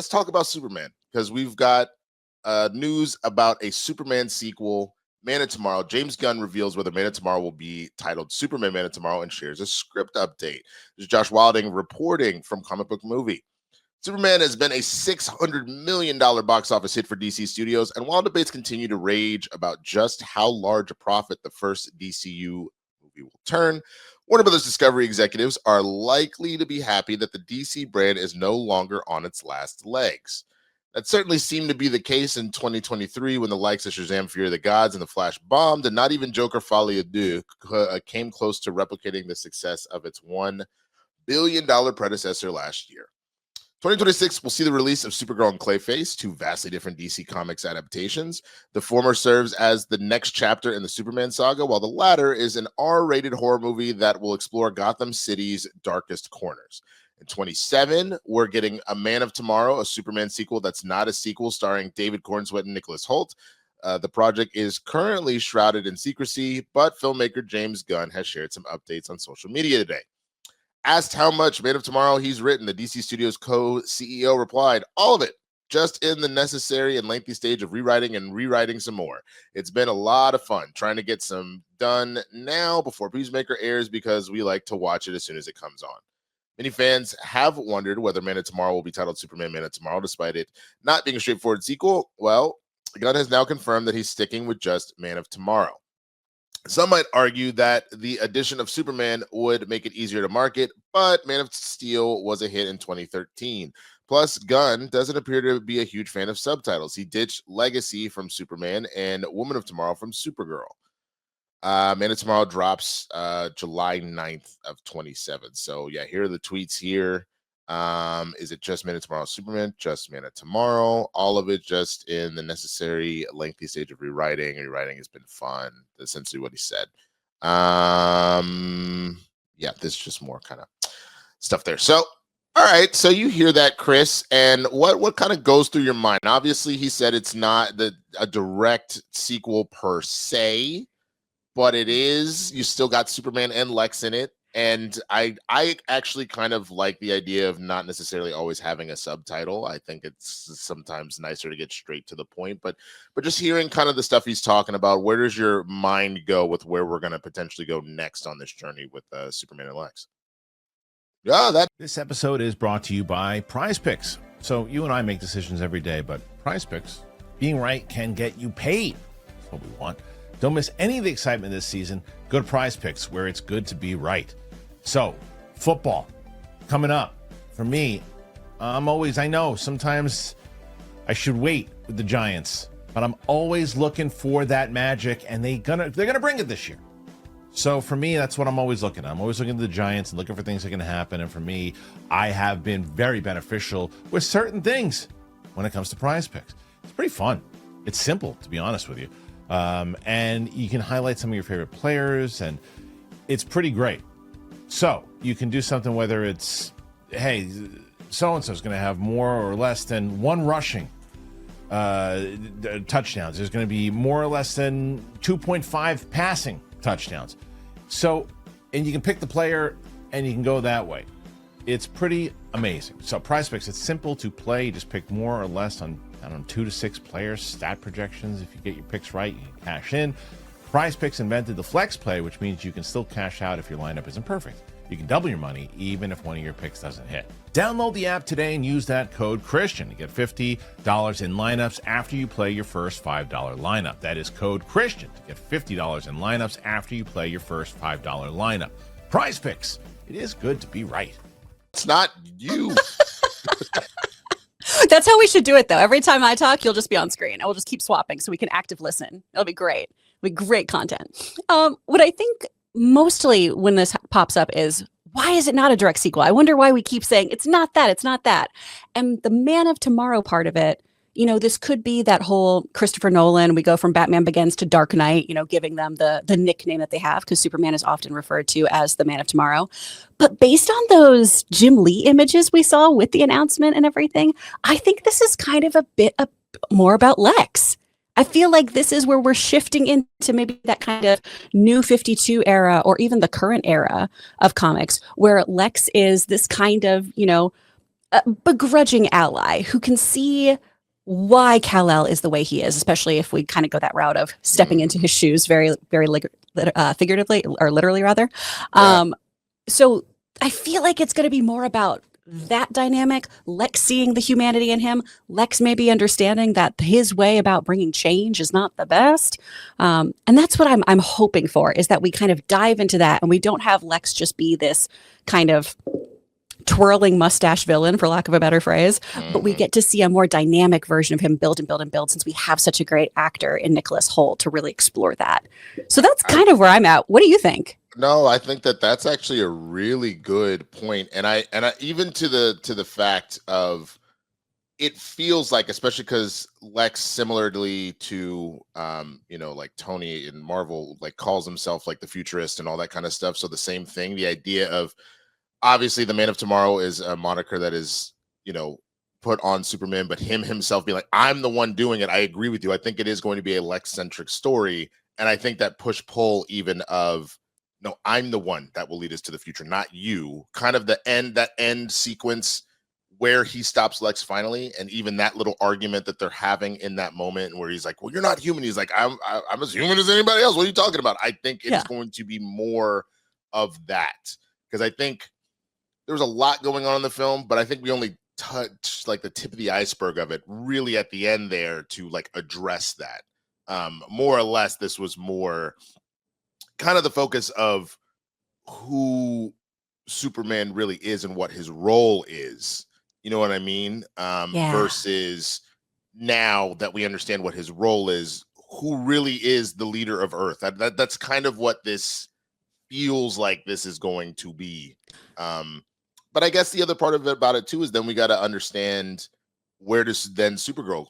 let's talk about Superman, because we've got news about a Superman sequel, Man of Tomorrow. James Gunn reveals whether Man of Tomorrow will be titled Superman Man of Tomorrow and shares a script update. This is Josh Wilding reporting from Comic Book Movie. Superman has been a $600 million box office hit for DC Studios, and while debates continue to rage about just how large a profit the first DCU movie will turn, Warner Brothers Discovery executives are likely to be happy that the DC brand is no longer on its last legs. That certainly seemed to be the case in 2023 when the likes of Shazam! Fury of the Gods and The Flash bombed, and not even Joker Folie à Deux came close to replicating the success of its $1 billion predecessor last year. 2026 will see the release of Supergirl and Clayface, two vastly different DC Comics adaptations. The former serves as the next chapter in the Superman saga, while the latter is an R-rated horror movie that will explore Gotham City's darkest corners. In 2027, we're getting a Man of Tomorrow, a Superman sequel that's not a sequel, starring David Cornsweet and Nicholas Hoult. The project is currently shrouded in secrecy, but filmmaker James Gunn has shared some updates on social media today. Asked how much Man of Tomorrow he's written, the DC Studios co-CEO replied, "All of it, just in the necessary and lengthy stage of rewriting and rewriting some more. It's been a lot of fun trying to get some done now before Peacemaker airs because we like to watch it as soon as it comes on." Many fans have wondered whether Man of Tomorrow will be titled Superman Man of Tomorrow, despite it not being a straightforward sequel. Well, Gunn has now confirmed that he's sticking with just Man of Tomorrow. Some might argue that the addition of Superman would make it easier to market, but Man of Steel was a hit in 2013. Plus, Gunn doesn't appear to be a huge fan of subtitles. He ditched Legacy from Superman and Woman of Tomorrow from Supergirl. Man of Tomorrow drops July 9th of 27. So yeah, here are the tweets here. Is it just Man of Tomorrow Superman? Just Man of Tomorrow. All of it just in the necessary lengthy stage of rewriting. Rewriting has been fun. Essentially what he said. Yeah, this is just more kind of stuff there. So all right, so you hear that, Chris, and what kind of goes through your mind? Obviously, he said it's not a direct sequel per se, but it is. You still got Superman and Lex in it, and I actually kind of like the idea of not necessarily always having a subtitle. I think it's sometimes nicer to get straight to the point, but just hearing kind of the stuff he's talking about, where does your mind go with where we're going to potentially go next on this journey with Superman and Lex? Yeah, This episode is brought to you by PrizePicks. So you and I make decisions every day, but PrizePicks, being right can get you paid. That's what we want. Don't miss any of the excitement this season. Go to PrizePicks, where it's good to be right. So, football coming up. For me, I know sometimes I should wait with the Giants, but I'm always looking for that magic, and they're gonna bring it this year. So for me, that's what I'm always looking at. I'm always looking at the Giants and looking for things that can happen. And for me, I have been very beneficial with certain things when it comes to PrizePicks. It's pretty fun. It's simple, to be honest with you. And you can highlight some of your favorite players, and it's pretty great. So you can do something, whether it's, hey, so-and-so is going to have more or less than one rushing touchdowns. There's going to be more or less than 2.5 passing touchdowns. So, and you can pick the player and you can go that way. It's pretty amazing. So PrizePicks, it's simple to play. You just pick more or less on, 2 to 6 players, stat projections. If you get your picks right, you can cash in. PrizePicks invented the flex play, which means you can still cash out if your lineup isn't perfect. You can double your money even if one of your picks doesn't hit. Download the app today and use that code Christian to get $50 in lineups after you play your first $5 lineup. That is code Christian to get $50 in lineups after you play your first $5 lineup. PrizePicks, it is good to be right. It's not you. That's how we should do it, though. Every time I talk, you'll just be on screen. I will just keep swapping so we can active listen. It'll be great. It'll be great content. What I think mostly when this pops up is, why is it not a direct sequel? I wonder why we keep saying it's not that, it's not that. And the Man of Tomorrow part of it, this could be that whole Christopher Nolan, we go from Batman Begins to Dark Knight, giving them the nickname that they have, because Superman is often referred to as the Man of Tomorrow. But based on those Jim Lee images we saw with the announcement and everything, I think this is kind of a bit more about Lex. I feel like this is where we're shifting into maybe that kind of new 52 era, or even the current era of comics, where Lex is this kind of, begrudging ally who can see why Kal-El is the way he is, especially if we kind of go that route of stepping into his shoes very, very figuratively or literally rather. Yeah. So I feel like it's going to be more about that dynamic, Lex seeing the humanity in him, Lex maybe understanding that his way about bringing change is not the best. And that's what I'm hoping for, is that we kind of dive into that and we don't have Lex just be this kind of twirling mustache villain, for lack of a better phrase, but we get to see a more dynamic version of him build and build and build, since we have such a great actor in Nicholas Hoult to really explore that. So that's kind of where I'm at. What do you think? No, I think that that's actually a really good point, and I even to the fact of, it feels like, especially because Lex, similarly to like Tony in Marvel, like calls himself like the futurist and all that kind of stuff. So the same thing, the idea of, obviously the Man of Tomorrow is a moniker that is put on Superman, but him himself being like, I'm the one doing it. I agree with you. I think it is going to be a Lex-centric story, and I think that push-pull even of, no, I'm the one that will lead us to the future, not you. Kind of that end sequence where he stops Lex finally, and even that little argument that they're having in that moment where he's like, well, you're not human. He's like, I'm as human as anybody else. What are you talking about? I think it's going to be more of that, because I think there was a lot going on in the film, but I think we only touched like the tip of the iceberg of it really at the end there to like address that. More or less, this was more kind of the focus of who Superman really is and what his role is. You know what I mean? Versus now that we understand what his role is, who really is the leader of Earth. That's kind of what this feels like this is going to be. But I guess the other part of it about it too is then we got to understand, where does then Supergirl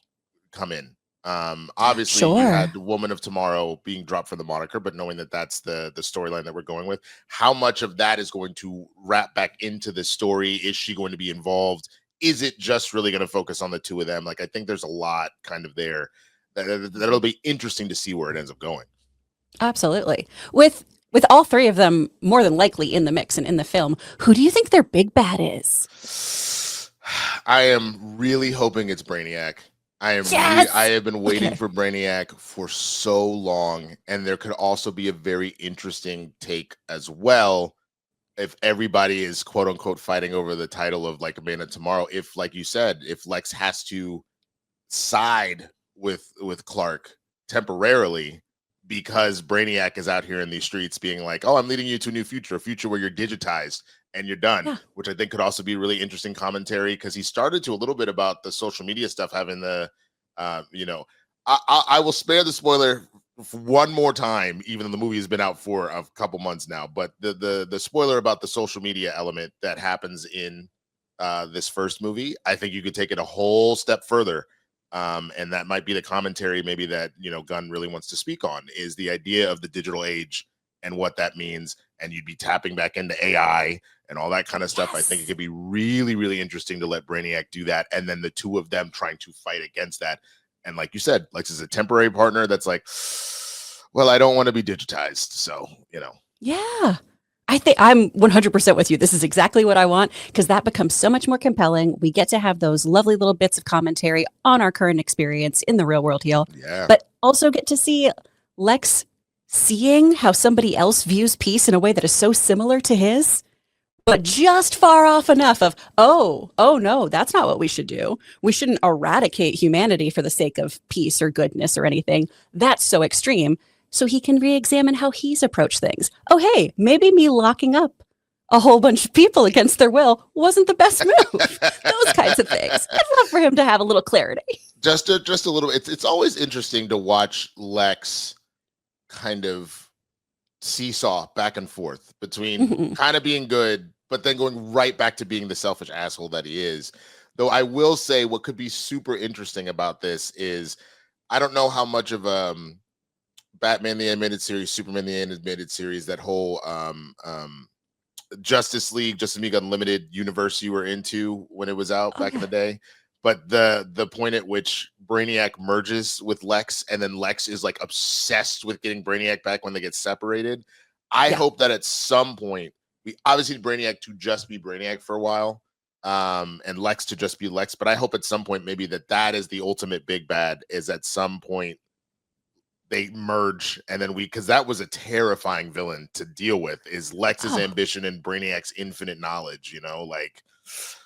come in? Obviously you had the Woman of Tomorrow being dropped from the moniker, but knowing that that's the storyline that we're going with, how much of that is going to wrap back into the story? Is she going to be involved? Is it just really going to focus on the two of them? Like, I think there's a lot kind of there that'll be interesting to see where it ends up going. Absolutely. With all three of them more than likely in the mix and in the film, who do you think their big bad is? I am really hoping it's Brainiac. I have been waiting for Brainiac for so long, and there could also be a very interesting take as well if everybody is quote unquote fighting over the title of like a Man of Tomorrow. If, like you said, if Lex has to side with Clark temporarily because Brainiac is out here in these streets being like, oh, I'm leading you to a new future, a future where you're digitized and you're done, which I think could also be really interesting commentary, because he started to a little bit about the social media stuff having the, I will spare the spoiler one more time, even though the movie has been out for a couple months now, but the spoiler about the social media element that happens in this first movie, I think you could take it a whole step further. And that might be the commentary maybe that, Gunn really wants to speak on, is the idea of the digital age and what that means. And you'd be tapping back into AI and all that kind of stuff. I think it could be really, really interesting to let Brainiac do that. And then the two of them trying to fight against that. And like you said, Lex is a temporary partner that's like, well, I don't want to be digitized. So, Yeah. I think I'm 100% with you. This is exactly what I want, because that becomes so much more compelling. We get to have those lovely little bits of commentary on our current experience in the real world here, but also get to see Lex seeing how somebody else views peace in a way that is so similar to his, but just far off enough of, oh no, that's not what we should do. We shouldn't eradicate humanity for the sake of peace or goodness or anything. That's so extreme. So he can re-examine how he's approached things. Oh, hey, maybe me locking up a whole bunch of people against their will wasn't the best move. Those kinds of things. I'd love for him to have a little clarity. Just a little. It's always interesting to watch Lex kind of seesaw back and forth between kind of being good, but then going right back to being the selfish asshole that he is. Though I will say, what could be super interesting about this is, I don't know how much of Batman the Animated Series, Superman the Animated Series, that whole Justice League Unlimited universe you were into when it was out back in the day. But the point at which Brainiac merges with Lex, and then Lex is like obsessed with getting Brainiac back when they get separated. I hope that at some point, we obviously need Brainiac to just be Brainiac for a while. and Lex to just be Lex. But I hope at some point maybe that is the ultimate big bad, is at some point they merge, and then because that was a terrifying villain to deal with, is Lex's ambition and Brainiac's infinite knowledge, like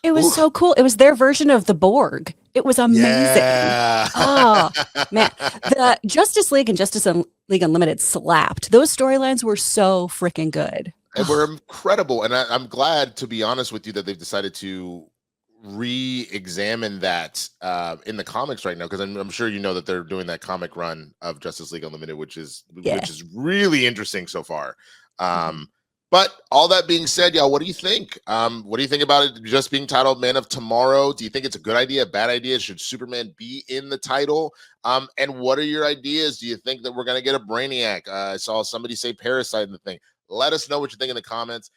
it was so cool. It was their version of the Borg. It was amazing. Yeah. Oh man, the Justice League and Justice League Unlimited slapped. Those storylines were so freaking good. And were incredible. And I'm glad, to be honest with you, that they've decided to re-examine that in the comics right now, because I'm sure you know that they're doing that comic run of Justice League Unlimited, which is really interesting so far. But all that being said, y'all, what do you think? What do you think about it just being titled Man of Tomorrow? Do you think it's a good idea, a bad idea? Should Superman be in the title? And what are your ideas? Do you think that we're going to get a Brainiac? I saw somebody say Parasite in the thing. Let us know what you think in the comments.